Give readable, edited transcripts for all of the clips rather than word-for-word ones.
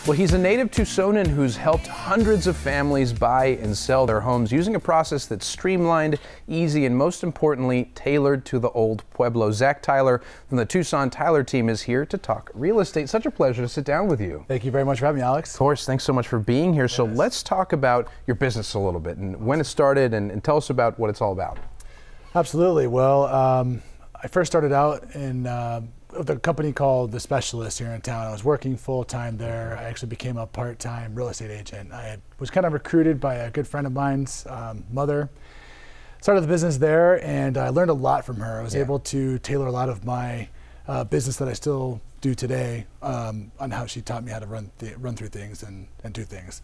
Well, he's a native Tucsonan who's helped hundreds of families buy and sell their homes using a process that's streamlined, easy, and most importantly, tailored to the old Pueblo. Zach Tyler from the Tucson Tyler team is here to talk real estate. Such a pleasure to sit down with you. Thank you very much for having me, Alex. Of course, thanks so much for being here. So let's talk about your business a little bit and when it started and tell us about what it's all about. Absolutely. Well, I first started out in with a company called The Specialist here in town. I was working full-time there. I actually became a part-time real estate agent. I was kind of recruited by a good friend of mine's mother. Started the business there, and I learned a lot from her. I was able to tailor a lot of my business that I still do today on how she taught me how to run through things and do things.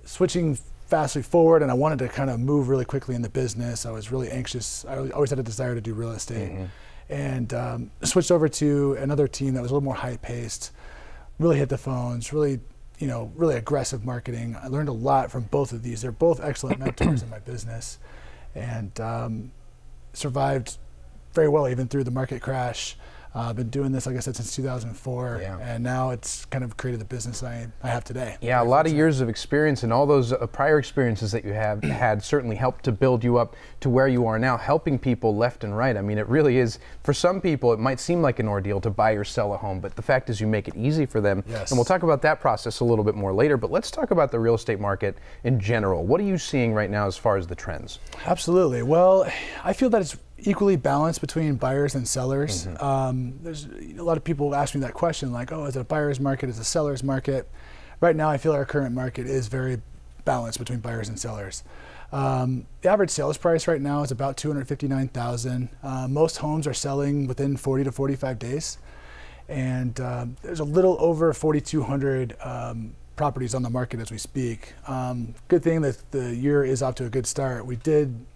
Switching fastly forward, and I wanted to kind of move really quickly in the business. I was really anxious. I always had a desire to do real estate. And switched over to another team that was a little more high-paced, really hit the phones, really, really aggressive marketing. I learned a lot from both of these. They're both excellent mentors in my business, and survived very well even through the market crash. I've been doing this, like I said, since 2004, and now it's kind of created the business I have today. Yeah, a lot of years of experience, and all those prior experiences that you have had certainly helped to build you up to where you are now, helping people left and right. I mean, it really is, for some people, it might seem like an ordeal to buy or sell a home, but the fact is you make it easy for them. And we'll talk about that process a little bit more later, but let's talk about the real estate market in general. What are you seeing right now as far as the trends? Absolutely. Well, I feel that it's equally balanced between buyers and sellers. There's a lot of people ask me that question, like, oh, is it a buyer's market, is it a seller's market? Right now, I feel our current market is very balanced between buyers and sellers. The average sales price right now is about $259,000. Most homes are selling within 40 to 45 days. And there's a little over 4,200 properties on the market as we speak. Good thing that the year is off to a good start. We did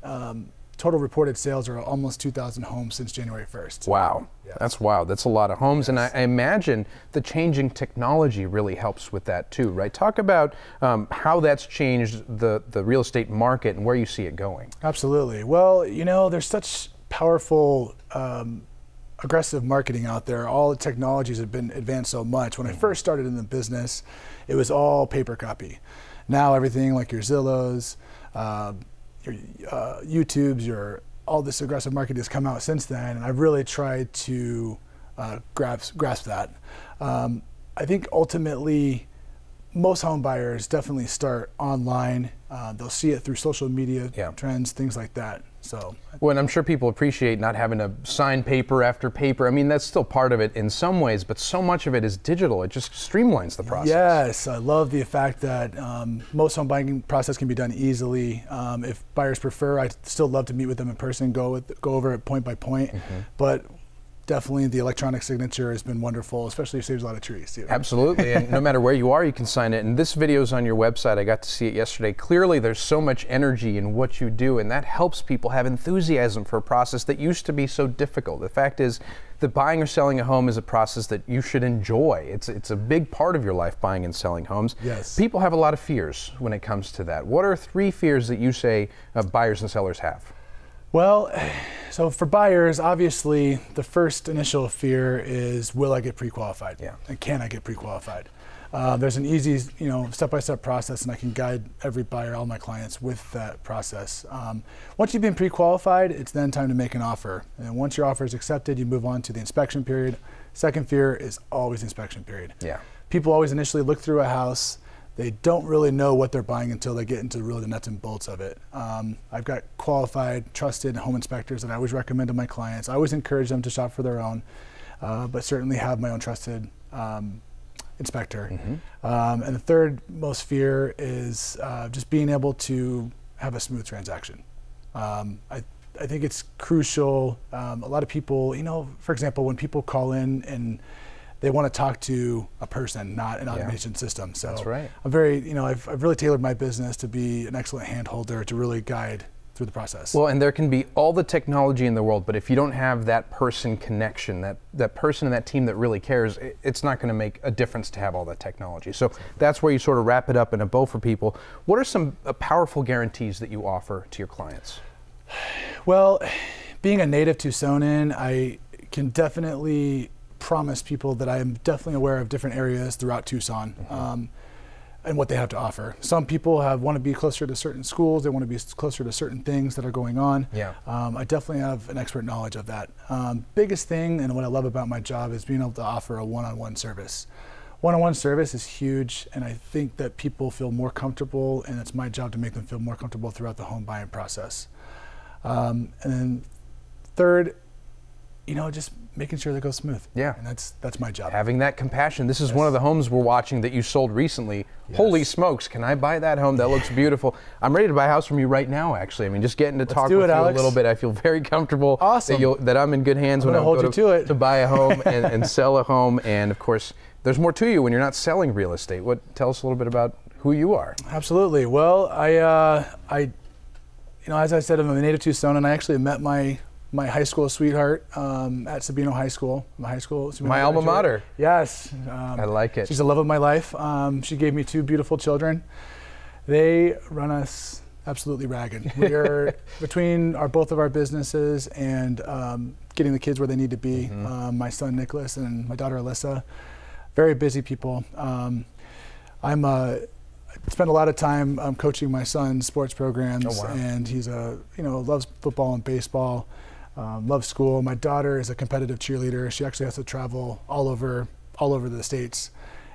total reported sales are almost 2,000 homes since January 1st. Wow, that's wild. That's a lot of homes, and I imagine the changing technology really helps with that too, right? Talk about how that's changed the real estate market and where you see it going. Absolutely. Well, there's such powerful aggressive marketing out there. All the technologies have been advanced so much. When I first started in the business, it was all paper copy. Now everything like your Zillows, your YouTubes, all this aggressive marketing has come out since then, and I've really tried to grasp that. I think ultimately, most home buyers definitely start online. They'll see it through social media trends, things like that. Well, and I'm sure people appreciate not having to sign paper after paper. I mean, that's still part of it in some ways, but so much of it is digital. It just streamlines the process. Yes, I love the fact that most home buying process can be done easily. If buyers prefer, I'd still love to meet with them in person, go over it point by point. But definitely the electronic signature has been wonderful, especially if it saves a lot of trees too. Absolutely, and no matter where you are, you can sign it. And this video is on your website. I got to see it yesterday. Clearly, there's so much energy in what you do, and that helps people have enthusiasm for a process that used to be so difficult. The fact is that buying or selling a home is a process that you should enjoy. It's a big part of your life, buying and selling homes. Yes. People have a lot of fears when it comes to that. What are 3 fears that you say buyers and sellers have? Well, so for buyers, obviously, the first initial fear is, will I get pre-qualified? And can I get pre-qualified? There's an easy, step-by-step process, and I can guide every buyer, all my clients, with that process. Once you've been pre-qualified, it's then time to make an offer. And once your offer is accepted, you move on to the inspection period. Second fear is always the inspection period. People always initially look through a house. They don't really know what they're buying until they get into really the nuts and bolts of it. I've got qualified, trusted home inspectors that I always recommend to my clients. I always encourage them to shop for their own, but certainly have my own trusted inspector. And the third most fear is just being able to have a smooth transaction. I think it's crucial. A lot of people, for example, when people call in and they want to talk to a person, not an automation system. So that's right. I'm very, I've really tailored my business to be an excellent hand holder to really guide through the process. Well, and there can be all the technology in the world, but if you don't have that person connection, that person and that team that really cares, it's not going to make a difference to have all that technology. So that's where you sort of wrap it up in a bow for people. What are some powerful guarantees that you offer to your clients? Well, being a native Tucsonan, I can definitely promise people that I am definitely aware of different areas throughout Tucson. And what they have to offer. Some people want to be closer to certain schools. They want to be closer to certain things that are going on. Yeah. I definitely have an expert knowledge of that. Biggest thing, and what I love about my job, is being able to offer a one-on-one service. One-on-one service is huge, and I think that people feel more comfortable, and it's my job to make them feel more comfortable throughout the home buying process. And then third, just making sure they go smooth. Yeah. And that's my job. Having that compassion. This is one of the homes we're watching that you sold recently. Yes. Holy smokes, can I buy that home? That looks beautiful. I'm ready to buy a house from you right now, actually. I mean, just getting to talk with you a little bit, I feel very comfortable. Awesome. That I'm in good hands when I go to buy a home and sell a home. And of course, there's more to you when you're not selling real estate. Tell us a little bit about who you are. Absolutely. Well, as I said, I'm a native Tucson, and I actually met my high school sweetheart at Sabino High School. My alma mater. Yes. I like it. She's the love of my life. She gave me 2 beautiful children. They run us absolutely ragged. We are between both of our businesses and getting the kids where they need to be. My son Nicholas and my daughter Alyssa, very busy people. I spend a lot of time coaching my son's sports programs, and he's loves football and baseball. Loves school. My daughter is a competitive cheerleader. She actually has to travel all over the states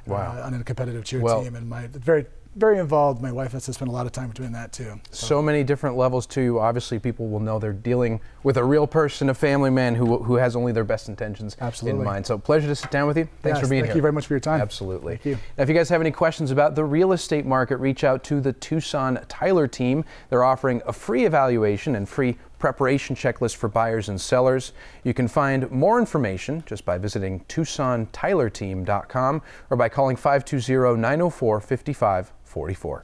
on a competitive cheer team. And very, very involved. My wife has to spend a lot of time doing that too. So many different levels too. Obviously, people will know they're dealing with a real person, a family man who has only their best intentions in mind. So pleasure to sit down with you. Thanks for being here. Thank you very much for your time. Absolutely. Thank you. Now, if you guys have any questions about the real estate market, reach out to the Tucson Tyler team. They're offering a free evaluation and free preparation checklist for buyers and sellers. You can find more information just by visiting TucsonTylerTeam.com or by calling 520-904-5544.